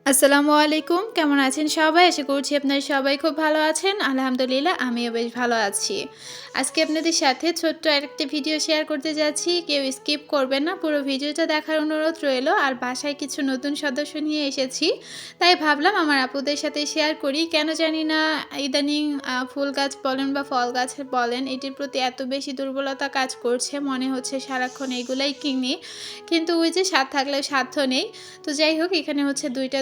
আসসালামু আলাইকুম। কেমন আছেন সবাই? আশা করছি আপনারা সবাই খুব ভালো আছেন। আলহামদুলিল্লাহ আমিও বেশ ভালো আছি। আজকে আপনাদের সাথে ছোট্ট আরেকটি ভিডিও শেয়ার করতে যাচ্ছি। কেউ স্কিপ করবেন না। পুরো ভিডিওটা দেখার অনুরোধ রইলো। আর বাসায় কিছু নতুন সদস্য নিয়ে এসেছি। তাই ভাবলাম আমার আপুদের সাথে শেয়ার করি। কেন জানি না ইদানিং ফুল গাছ বলেন বা ফল গাছ বলেন এটির প্রতি এত বেশি দুর্বলতা কাজ করছে। মনে হচ্ছে সারাক্ষণ এগুলাই কিনি। কিন্তু ওই যে স্বাদ থাকলেও সাধ্য নেই। তো যাই হোক এখানে হচ্ছে ২ টা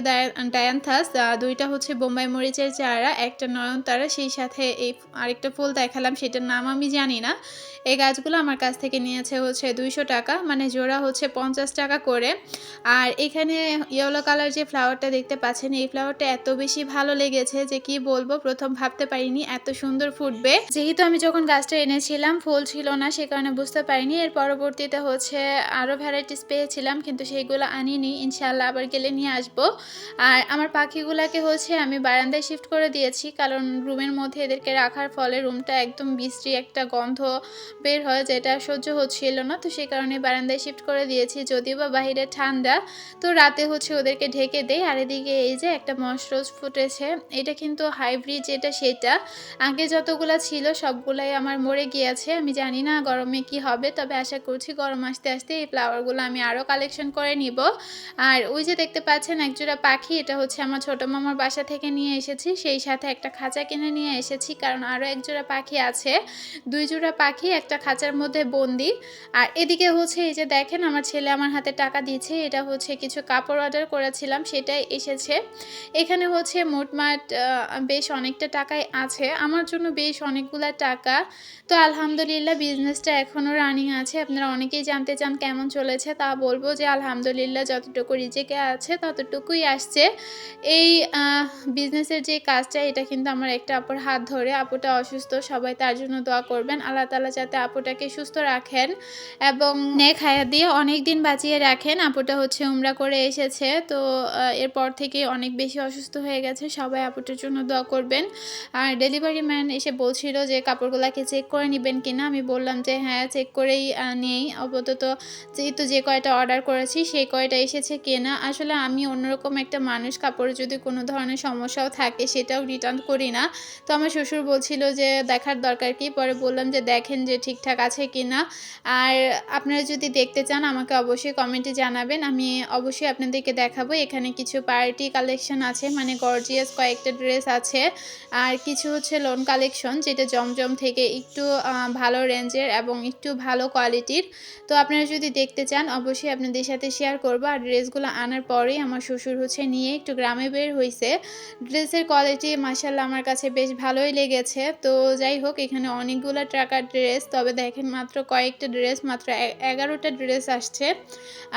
ডায়ান্থাস, ২ টা হচ্ছে বোম্বাই মরিচের চারা, একটা নয়নতারা, সেই সাথে এই আরেকটা ফুল দেখালাম সেটার নাম আমি জানি না। এই গাছগুলো আমার কাছ থেকে নিয়েছে হচ্ছে ৳২০০, মানে জোড়া হচ্ছে ৳৫০ করে। আর এখানে ইয়েলো কালার যে ফ্লাওয়ারটা দেখতে পাচ্ছেন, এই ফ্লাওয়ারটা এত বেশি ভালো লেগেছে যে কি বলবো, ১ম ভাবতে পারিনি এত সুন্দর ফুটবে। যেহেতু আমি যখন গাছটা এনেছিলাম ফুল ছিল না, সে কারণে বুঝতে পারিনি। এর পরবর্তীতে হচ্ছে আরও ভ্যারাইটিস পেয়েছিলাম, কিন্তু সেইগুলো আনিনি। ইনশাআল্লাহ আবার গেলে নিয়ে আসবো। আর আমার পাখিগুলাকে হচ্ছে আমি বারান্দায় শিফট করে দিয়েছি, কারণ রুমের মধ্যে এদেরকে রাখার ফলে রুমটা একদম বিশ্রী একটা গন্ধ বের হয়, যেটা সহ্য হচ্ছিল না। তো সেই কারণে বারান্দায় শিফট করে দিয়েছি। যদিও বা বাহিরে ঠান্ডা, তো রাতে হচ্ছে ওদেরকে ঢেকে দেই। আর এদিকে এই যে একটা মশরোজ ফুটেছে, এটা কিন্তু হাইব্রিড যেটা সেটা। আগে যতগুলা ছিল সবগুলাই আমার মরে গিয়েছে। আমি জানি না গরমে কি হবে, তবে আশা করছি গরম আসতে আসতে এই ফ্লাওয়ারগুলো আমি আরও কালেকশন করে নিব। আর ওই যে দেখতে পাচ্ছেন একজোড়া পাখি, এটা হচ্ছে আমার ছোট মামার বাসা থেকে নিয়ে এসেছি। সেই সাথে একটা খাঁচা কিনে নিয়ে এসেছি, কারণ আরও একজোড়া পাখি আছে। ২ জোড়া পাখি একটা খাঁচার মধ্যে বন্দি। আর এদিকে হচ্ছে এই যে দেখেন আমার ছেলে আমার হাতে টাকা দিয়েছে, এটা হচ্ছে কিছু কাপড় অর্ডার করেছিলাম সেটাই এসেছে। এখানে হচ্ছে মোটমাট বেশ অনেকটা টাকাই আছে, আমার জন্য বেশ অনেকগুলা টাকা। তো আলহামদুলিল্লাহ বিজনেসটা এখনও রানিং আছে। আপনারা অনেকেই জানতে চান কেমন চলেছে, তা বলবো যে আলহামদুলিল্লাহ যতটুকু রিজিকে আছে ততটুকুই আসছে। এই বিজনেসের যে কাজটা, এটা কিন্তু আমার একটা আপুর হাত ধরে। আপুটা অসুস্থ, সবাই তার জন্য দোয়া করবেন। আল্লাহ তাআলা যাতে আপুটাকে সুস্থ রাখেন এবং নেক হায়াত দিয়ে অনেক দিন বাঁচিয়ে রাখেন। আপুটা হচ্ছে উমরা করে এসেছে, তো এরপর থেকে অনেক বেশি অসুস্থ হয়ে গেছে। সবাই আপুটার জন্য দোয়া করবেন। আর ডেলিভারি ম্যান এসে বলছিল যে কাপড়গুলাকে চেক করে নিবেন কিনা। আমি বললাম যে হ্যাঁ চেক করেই নেই আপাতত, যেহেতু যে কয়টা অর্ডার করেছি সেই কয়টা এসেছে কিনা। আসলে আমি অন্যরকম একটা মানুষ, কাপড়ে যদি কোনো ধরনের সমস্যাও থাকে সেটাও রিটার্ন করি না। তো আমার শ্বশুর বলছিল যে দেখার দরকার কি, পরে বললাম যে দেখেন যে ঠিকঠাক আছে কিনা। আর আপনারা যদি দেখতে চান আমাকে অবশ্যই কমেন্টে জানাবেন, আমি অবশ্যই আপনাদেরকে দেখাবো। এখানে কিছু পার্টি কালেকশন আছে, মানে গর্জিয়াস কয়েকটা ড্রেস আছে। আর কিছু হচ্ছে লোন কালেকশন, যেটা জমজম থেকে একটু ভালো রেঞ্জের এবং একটু ভালো কোয়ালিটির। তো আপনারা যদি দেখতে চান অবশ্যই আপনাদের সাথে শেয়ার করব। আর ড্রেসগুলো আনার পরেই আমার শ্বশুর হচ্ছে নিয়ে একটু গ্রামে বের হইছে। ড্রেসের কোয়ালিটি মাশাআল্লাহ আমার কাছে বেশ ভালোই লেগেছে। তো যাই হোক এখানে অনেকগুলো টাকার ড্রেস, তবে দেখেন মাত্র কয়েকটা ড্রেস, মাত্র 11টা ড্রেস আসছে।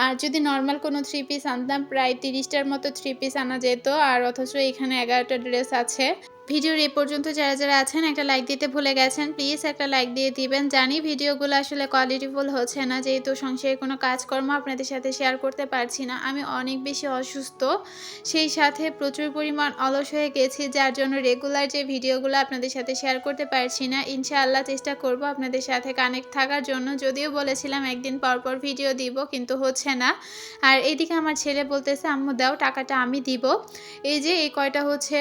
আর যদি নর্মাল কোনো থ্রি পিস আনতাম প্রায় 30টার মতো থ্রি পিস আনা যেত, আর অথচ এখানে 11টা ড্রেস আছে। ভিডিওর এ পর্যন্ত যারা যারা আছেন একটা লাইক দিতে ভুলে গেছেন, প্লিজ একটা লাইক দিয়ে দিবেন। জানি ভিডিওগুলো আসলে কোয়ালিটিফুল হচ্ছে না, যেহেতু সংসারে কোনো কাজকর্ম আপনাদের সাথে শেয়ার করতে পারছি না। আমি অনেক বেশি অসুস্থ, সেই সাথে প্রচুর পরিমাণ অলস হয়ে গেছি, যার জন্য রেগুলার যে ভিডিওগুলো আপনাদের সাথে শেয়ার করতে পারছি না। ইনশাআল্লাহ চেষ্টা করব আপনাদের সাথে কানেক্ট থাকার জন্য। যদিও বলেছিলাম একদিন পর পর ভিডিও দিব, কিন্তু হচ্ছে না। আর এদিকে আমার ছেলে বলতেছে আম্মু দাও টাকাটা আমি দিব। এই যে এই কয়টা হচ্ছে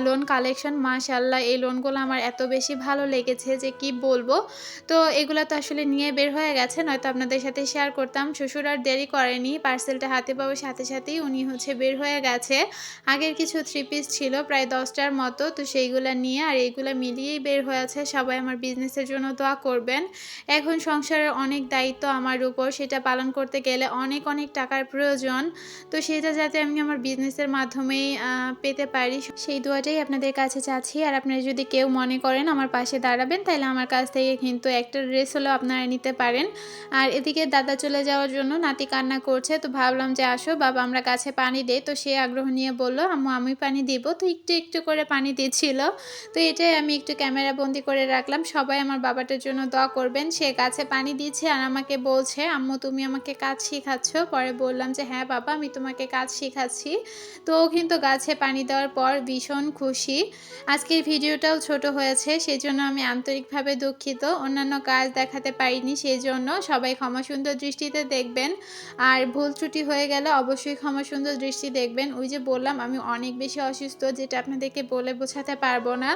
লোন কালেকশন, মাশাআল্লাহ এই লোনগুলো আমার এত বেশি ভালো লেগেছে যে কি বলবো। তো এগুলো তো আসলে নিয়ে বের হয়ে গেছে, নয়তো আপনাদের সাথে শেয়ার করতাম। শ্বশুর আর দেরি করেনি, পার্সেলটা হাতে পাওয়ার সাথে সাথেই উনি হচ্ছে বের হয়ে গেছে। আগের কিছু থ্রি পিস ছিল প্রায় 10টার মতো, তো সেইগুলো নিয়ে আর এইগুলো মিলিয়েই বের হয়েছে। সবাই আমার বিজনেসের জন্য দোয়া করবেন। এখন সংসারের অনেক দায়িত্ব আমার উপর, সেটা পালন করতে গেলে অনেক অনেক টাকার প্রয়োজন। তো সেটা যাতে আমি আমার বিজনেসের মাধ্যমেই পেতে পারি, সেই দোয়াটাই আপনাদের কাছে চাচ্ছি। আর আপনারা যদি কেউ মনে করেন আমার পাশে দাঁড়াবেন, তাহলে আমার কাছ থেকে কিন্তু একটা ড্রেস হলেও আপনারা নিতে পারেন। আর এদিকে দাদা চলে যাওয়ার জন্য নাতি কান্না করছে, তো ভাবলাম যে আসো বাবা আমরা গাছে পানি দেই। তো সে আগ্রহ নিয়ে বলল আম্মু আমি পানি দিব, তো একটু একটু করে পানি দিচ্ছিল। তো এটাই আমি একটু ক্যামেরা বন্দি করে রাখলাম। সবাই আমার বাবাটার জন্য দোয়া করবেন। সে গাছে পানি দিচ্ছে আর আমাকে বলছে আম্মু তুমি আমাকে কাজ শিখাচ্ছ। পরে বললাম যে হ্যাঁ বাবা আমি তোমাকে কাজ শিখাচ্ছি। তো ও কিন্তু গাছে পানি দেওয়ার পর ভীষণ খুশি। আজকের ভিডিওটাও ছোট হয়েছে, সেজন্য আমি আন্তরিকভাবে দুঃখিত। অন্যান্য কাজ দেখাতে পারিনি, সেজন্য সবাই ক্ষমা সুন্দর দৃষ্টিতে দেখবেন। আর ভুল ত্রুটি হয়ে গেলে অবশ্যই ক্ষমা সুন্দর দৃষ্টি দেখবেন। ওই যে বললাম আমি অনেক বেশি অসুস্থ, যেটা আপনাদেরকে বলে বোঝাতে পারবো না।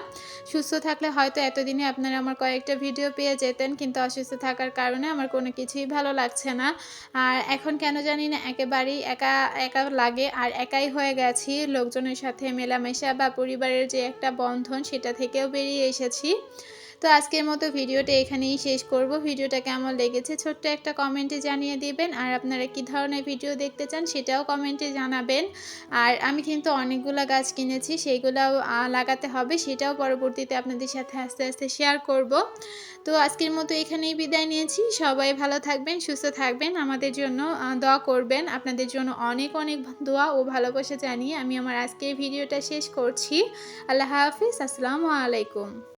সুস্থ থাকলে হয়তো এতদিনে আপনারা আমার কয়েকটা ভিডিও পেয়ে যেতেন, কিন্তু অসুস্থ থাকার কারণে আমার কোনো কিছুই ভালো লাগছে না। আর এখন কেন জানি না একেবারেই একা একা লাগে, আর একাই হয়ে গেছি। লোকজনের সাথে মেলামেশা বা পরিবারের যে একটা বন্ধন, সেটা থেকেও বেরিয়ে এসেছি। তো আজকের মতো ভিডিওটা এখানেই শেষ করব। ভিডিওটা কেমন লেগেছে ছোট্ট একটা কমেন্টে জানিয়ে দিবেন। আর আপনারা কী ধরনের ভিডিও দেখতে চান সেটাও কমেন্টে জানাবেন। আর আমি কিন্তু অনেকগুলা গাছ কিনেছি, সেইগুলাও লাগাতে হবে, সেটাও পরবর্তীতে আপনাদের সাথে আস্তে আস্তে শেয়ার করব। তো আজকের মতো এখানেই বিদায় নিয়েছি। সবাই ভালো থাকবেন, সুস্থ থাকবেন, আমাদের জন্য দোয়া করবেন। আপনাদের জন্য অনেক অনেক দোয়া ও ভালোবাসা জানিয়ে আমি আমার আজকের ভিডিওটা শেষ করছি। আল্লাহ হাফিজ, আসসালামু আলাইকুম।